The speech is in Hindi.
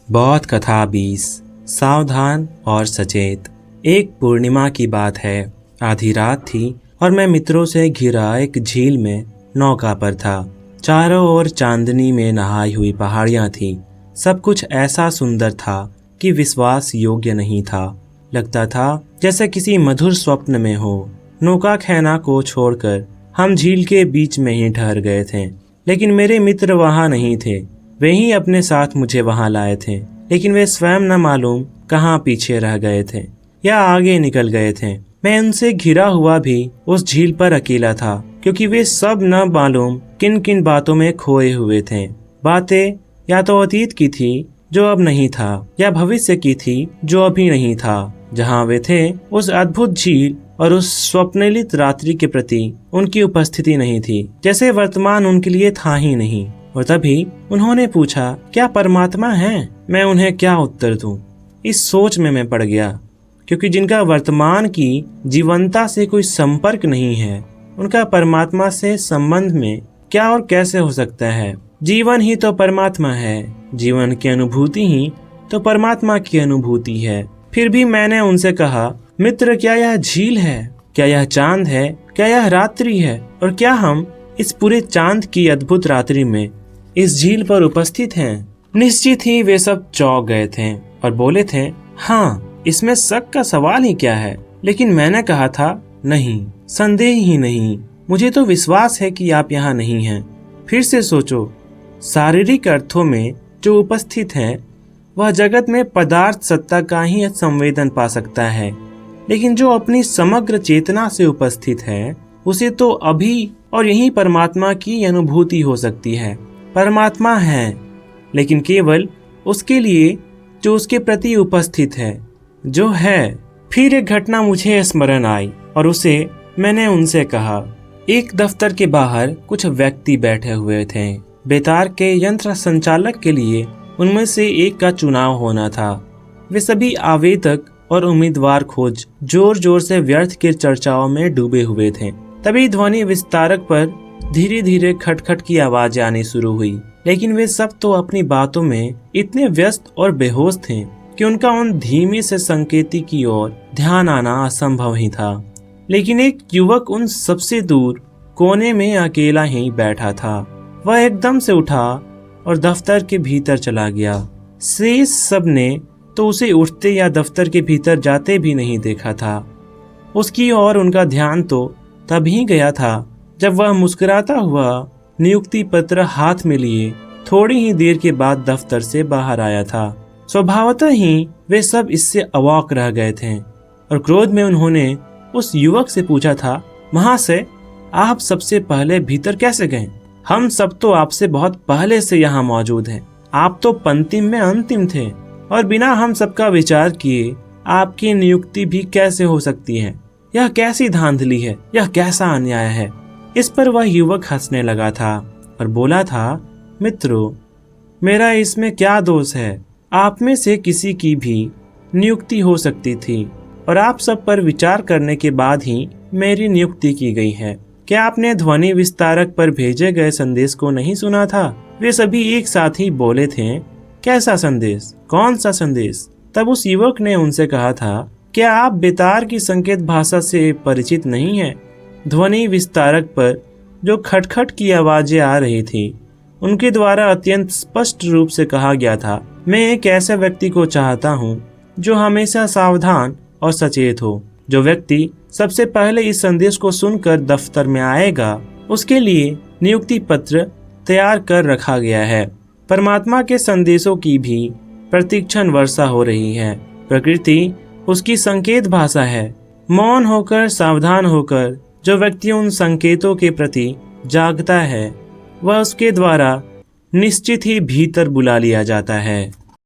बौद्ध कथा 20 सावधान और सचेत। एक पूर्णिमा की बात है। आधी रात थी और मैं मित्रों से घिरा एक झील में नौका पर था। चारों ओर चांदनी में नहाई हुई पहाड़ियां थी। सब कुछ ऐसा सुंदर था कि विश्वास योग्य नहीं था। लगता था जैसे किसी मधुर स्वप्न में हो। नौका खैना को छोड़कर हम झील के बीच में ही ठहर गए थे, लेकिन मेरे मित्र वहां नहीं थे। वे ही अपने साथ मुझे वहां लाए थे, लेकिन वे स्वयं न मालूम कहाँ पीछे रह गए थे या आगे निकल गए थे। मैं उनसे घिरा हुआ भी उस झील पर अकेला था, क्योंकि वे सब न मालूम किन किन बातों में खोए हुए थे। बातें या तो अतीत की थी जो अब नहीं था, या भविष्य की थी जो अभी नहीं था। जहाँ वे थे उस अद्भुत झील और उस स्वप्नलित रात्रि के प्रति उनकी उपस्थिति नहीं थी, जैसे वर्तमान उनके लिए था ही नहीं। और तभी उन्होंने पूछा, क्या परमात्मा है? मैं उन्हें क्या उत्तर दूं? इस सोच में मैं पड़ गया, क्योंकि जिनका वर्तमान की जीवंता से कोई संपर्क नहीं है, उनका परमात्मा से संबंध में क्या और कैसे हो सकता है? जीवन ही तो परमात्मा है। जीवन की अनुभूति ही तो परमात्मा की अनुभूति है। फिर भी मैंने उनसे कहा, मित्र, क्या यह झील है? क्या यह चांद है? क्या यह रात्रि है? और क्या हम इस पूरे चांद की अद्भुत रात्रि में इस झील पर उपस्थित हैं? निश्चित ही वे सब चौंक गए थे और बोले थे, हाँ, इसमें शक का सवाल ही क्या है? लेकिन मैंने कहा था, नहीं, संदेह ही नहीं। मुझे तो विश्वास है कि आप यहाँ नहीं हैं। फिर से सोचो, शारीरिक अर्थों में जो उपस्थित है वह जगत में पदार्थ सत्ता का ही संवेदन पा सकता है, लेकिन जो अपनी समग्र चेतना से उपस्थित है उसे तो अभी और यही परमात्मा की अनुभूति हो सकती है। परमात्मा है, लेकिन केवल उसके लिए जो उसके प्रति उपस्थित है, जो है। फिर एक घटना मुझे स्मरण आई और उसे मैंने उनसे कहा। एक दफ्तर के बाहर कुछ व्यक्ति बैठे हुए थे। बेतार के यंत्र संचालक के लिए उनमें से एक का चुनाव होना था। वे सभी आवेदक और उम्मीदवार खोज जोर जोर से व्यर्थ की चर्चाओं में डूबे हुए थे। तभी ध्वनि विस्तारक पर धीरे धीरे खटखट की आवाज आनी शुरू हुई, लेकिन वे सब तो अपनी बातों में इतने व्यस्त और बेहोश थे कि उनका उन धीमे से संकेती की ओर ध्यान आना असंभव ही था। लेकिन एक युवक उन सबसे दूर कोने में अकेला ही बैठा था। वह एकदम से उठा और दफ्तर के भीतर चला गया। शेष सब ने तो उसे उठते या दफ्तर के भीतर जाते भी नहीं देखा था। उसकी ओर उनका ध्यान तो तभी गया था जब वह मुस्कुराता हुआ नियुक्ति पत्र हाथ में लिए थोड़ी ही देर के बाद दफ्तर से बाहर आया था। स्वभावतः ही वे सब इससे अवाक रह गए थे और क्रोध में उन्होंने उस युवक से पूछा था, महाशय, आप सबसे पहले भीतर कैसे गए? हम सब तो आपसे बहुत पहले से यहाँ मौजूद हैं। आप तो पंक्ति में अंतिम थे और बिना हम सबका विचार किए आपकी नियुक्ति भी कैसे हो सकती है? यह कैसी धांधली है? यह कैसा अन्याय है? इस पर वह युवक हंसने लगा था और बोला था, मित्रों, मेरा इसमें क्या दोष है? आप में से किसी की भी नियुक्ति हो सकती थी और आप सब पर विचार करने के बाद ही मेरी नियुक्ति की गई है। क्या आपने ध्वनि विस्तारक पर भेजे गए संदेश को नहीं सुना था? वे सभी एक साथ ही बोले थे, कैसा संदेश? कौन सा संदेश? तब उस युवक ने उनसे कहा था, क्या आप बेतार की संकेत भाषा से परिचित नहीं हैं? ध्वनि विस्तारक पर जो खटखट की आवाजें आ रही थी, उनके द्वारा अत्यंत स्पष्ट रूप से कहा गया था, मैं एक ऐसे व्यक्ति को चाहता हूँ जो हमेशा सावधान और सचेत हो। जो व्यक्ति सबसे पहले इस संदेश को सुनकर दफ्तर में आएगा, उसके लिए नियुक्ति पत्र तैयार कर रखा गया है। परमात्मा के संदेशों की भी प्रतिक्षण वर्षा हो रही है। प्रकृति उसकी संकेत भाषा है। मौन होकर, सावधान होकर जो व्यक्ति उन संकेतों के प्रति जागता है, वह उसके द्वारा निश्चित ही भीतर बुला लिया जाता है।